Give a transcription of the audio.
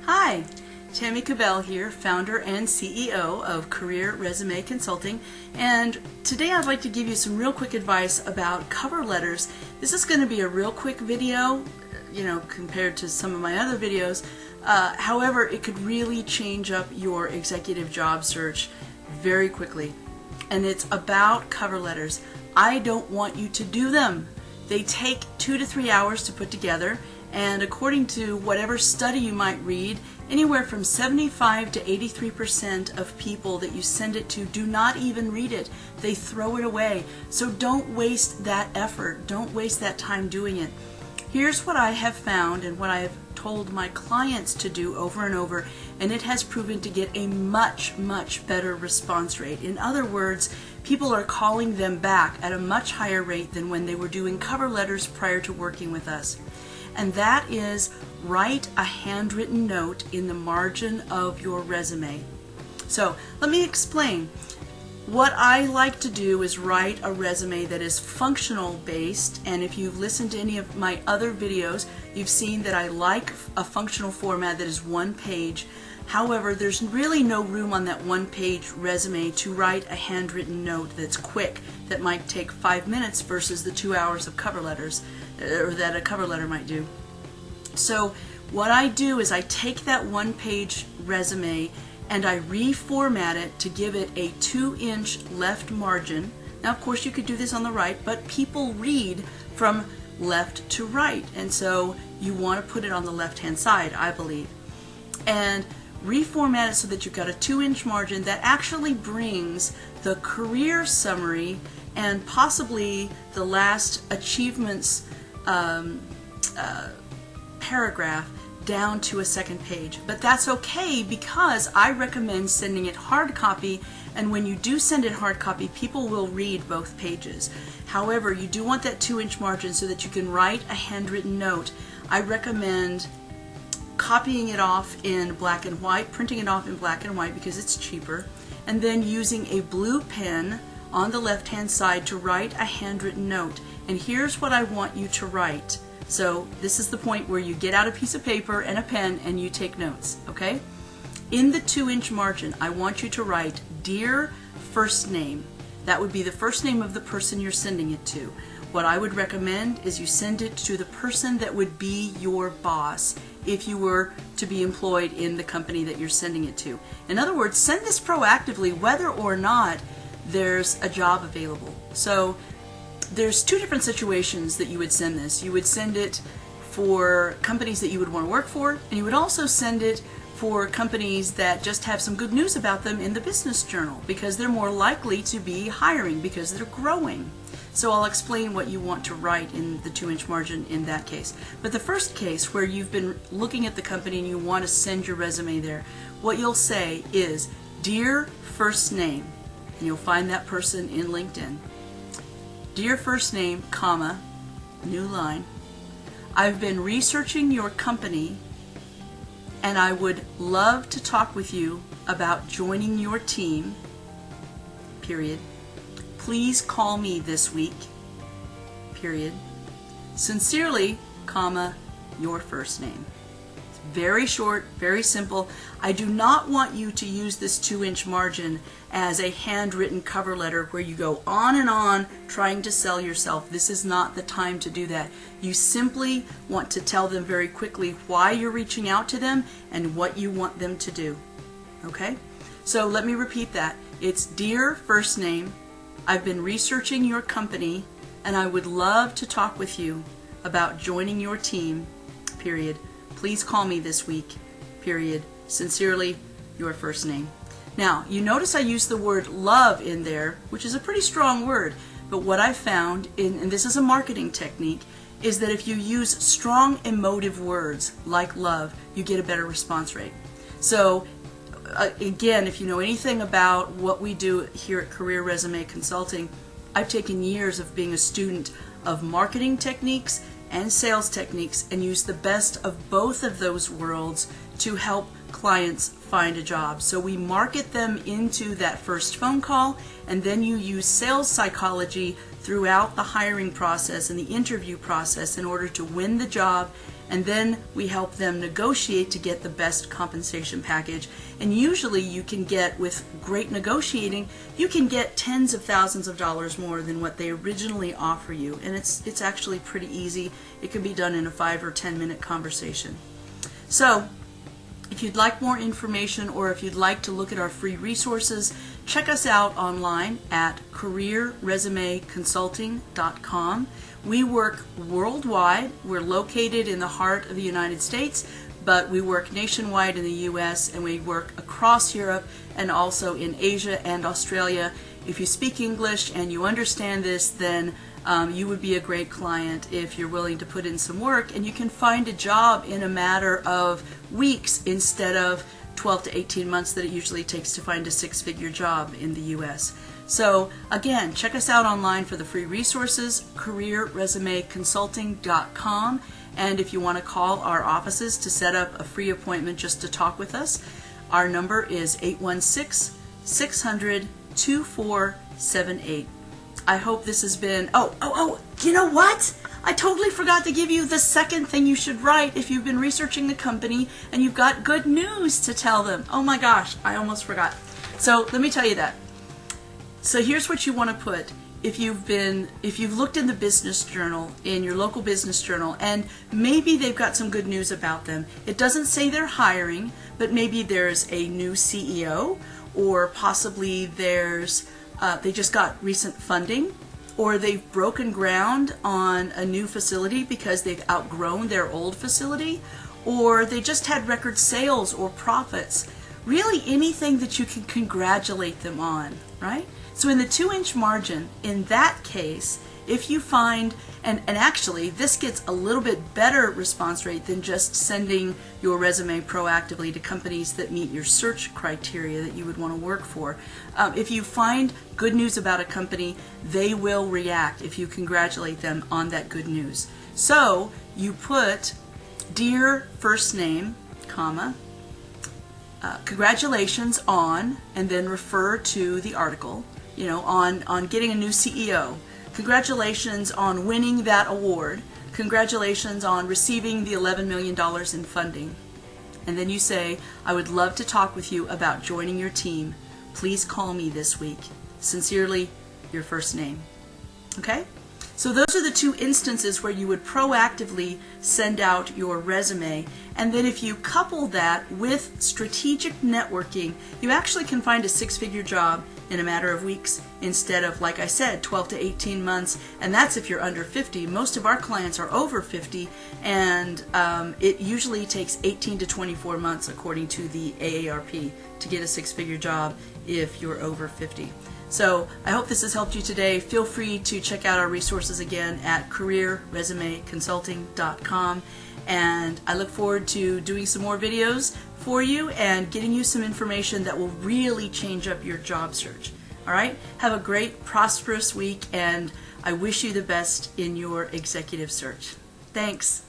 Hi, Tammy Cabell here, founder and CEO of Career Resume Consulting, and today I'd like to give you some real quick advice about cover letters. This is going to be a real quick video, compared to some of my other videos. However, it could really change up your executive job search very quickly. And it's about cover letters. I don't want you to do them. They take 2 to 3 hours to put together, and according to whatever study you might read, anywhere from 75 to 83% of people that you send it to do not even read it. They throw it away. So don't waste that effort. Don't waste that time doing it. Here's what I have found and what I have told my clients to do over and over, and it has proven to get a much, much better response rate. In other words, people are calling them back at a much higher rate than when they were doing cover letters prior to working with us. And that is, write a handwritten note in the margin of your resume. So let me explain. What I like to do is write a resume that is functional based, and if you've listened to any of my other videos, you've seen that I like a functional format that is one page. However, there's really no room on that one page resume to write a handwritten note that's quick, that might take 5 minutes versus the 2 hours of cover letters, or that a cover letter might do. So what I do is I take that one page resume and I reformat it to give it a 2-inch left margin. Now, of course, you could do this on the right, but people read from left to right, and so you want to put it on the left-hand side, I believe. And reformat it so that you've got a 2-inch margin that actually brings the career summary and possibly the last achievements paragraph down to a second page. But that's okay, because I recommend sending it hard copy, and when you do send it hard copy, people will read both pages. However, you do want that 2-inch margin so that you can write a handwritten note. I recommend copying it off in black and white, printing it off in black and white because it's cheaper, and then using a blue pen on the left-hand side to write a handwritten note. And here's what I want you to write. So this is the point where you get out a piece of paper and a pen and you take notes, okay? In the 2-inch margin, I want you to write, "Dear first name." That would be the first name of the person you're sending it to. What I would recommend is you send it to the person that would be your boss if you were to be employed in the company that you're sending it to. In other words, send this proactively whether or not there's a job available. So there's 2 different situations that you would send this. You would send it for companies that you would want to work for, and you would also send it for companies that just have some good news about them in the business journal, because they're more likely to be hiring because they're growing. So I'll explain what you want to write in the 2-inch margin in that case. But the first case, where you've been looking at the company and you want to send your resume there, what you'll say is, "Dear first name," and you'll find that person in LinkedIn. "Dear first name, comma, new line, I've been researching your company and I would love to talk with you about joining your team, period. Please call me this week, period. Sincerely, comma, your first name." Very short, very simple. I do not want you to use this 2-inch margin as a handwritten cover letter where you go on trying to sell yourself. This is not the time to do that. You simply want to tell them very quickly why you're reaching out to them and what you want them to do. Okay? So let me repeat that. It's, "Dear first name, I've been researching your company and I would love to talk with you about joining your team, period. Please call me this week, period. Sincerely, your first name." Now, you notice I used the word love in there, which is a pretty strong word, but what I found, and this is a marketing technique, is that if you use strong emotive words like love, you get a better response rate. So again, if you know anything about what we do here at Career Resume Consulting, I've taken years of being a student of marketing techniques and sales techniques and use the best of both of those worlds to help clients find a job. So we market them into that first phone call, and then you use sales psychology throughout the hiring process and the interview process in order to win the job and then we help them negotiate to get the best compensation package. And usually you can get, with great negotiating, you can get tens of thousands of dollars more than what they originally offer you, and it's actually pretty easy. It can be done in a 5 or 10 minute conversation. So if you'd like more information, or if you'd like to look at our free resources, check us out online at careerresumeconsulting.com. We work worldwide. We're located in the heart of the United States, but we work nationwide in the US, and we work across Europe and also in Asia and Australia. If you speak English and you understand this, then you would be a great client if you're willing to put in some work, and you can find a job in a matter of weeks instead of 12 to 18 months that it usually takes to find a 6-figure job in the US. So again, check us out online for the free resources, careerresumeconsulting.com. And if you want to call our offices to set up a free appointment just to talk with us, our number is 816-600-2478. I hope this has been, you know what? I totally forgot to give you the second thing you should write if you've been researching the company and you've got good news to tell them. Oh my gosh, I almost forgot. So let me tell you that. So here's what you want to put. If you've looked in the business journal, in your local business journal, and maybe they've got some good news about them. It doesn't say they're hiring, but maybe there's a new CEO, or possibly there's they just got recent funding, or they've broken ground on a new facility because they've outgrown their old facility, or they just had record sales or profits. Really anything that you can congratulate them on, right? So in the 2-inch margin, in that case, if you find, and actually this gets a little bit better response rate than just sending your resume proactively to companies that meet your search criteria that you would want to work for. If you find good news about a company, they will react if you congratulate them on that good news. So you put, dear first name, comma, congratulations on, and then refer to the article, on getting a new CEO. Congratulations on winning that award. Congratulations on receiving the $11 million in funding. And then you say, I would love to talk with you about joining your team. Please call me this week. Sincerely, your first name. Okay? So those are the 2 instances where you would proactively send out your resume. And then if you couple that with strategic networking, you actually can find a 6-figure job in a matter of weeks instead of, like I said, 12 to 18 months. And that's if you're under 50. Most of our clients are over 50, and it usually takes 18 to 24 months according to the AARP to get a 6-figure job if you're over 50. So I hope this has helped you today. Feel free to check out our resources again at careerresumeconsulting.com. And I look forward to doing some more videos for you and getting you some information that will really change up your job search. All right? Have a great, prosperous week, and I wish you the best in your executive search. Thanks.